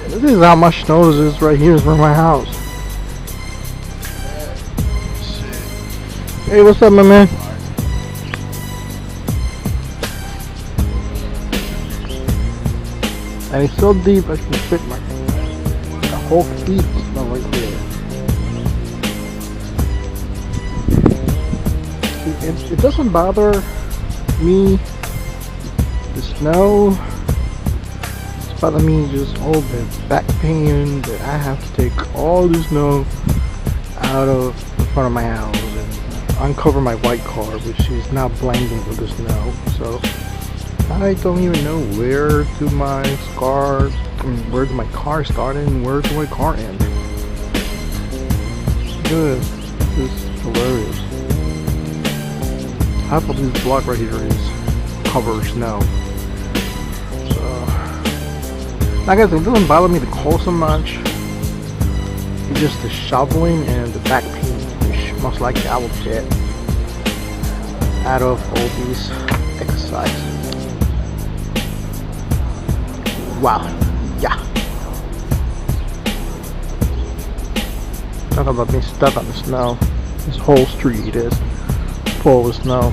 This is how much snow this is right here is from my house. Hey, what's up, my man? And it's so deep I can fit my the whole feet snow right there. It doesn't bother me, the snow. It's bothering me just all the back pain that I have to take all the snow out of the front of my house and uncover my white car, which is now blending with the snow. So I don't even know where do my car start and where do my car end. Good. This is hilarious. Half of this block right here is covered snow. So, I guess it doesn't bother me the cold so much. It's just the shoveling and the back pain, which most likely I will get out of all these exercise. Wow. Yeah. Talk about being stuck on the snow. This whole street is full of snow.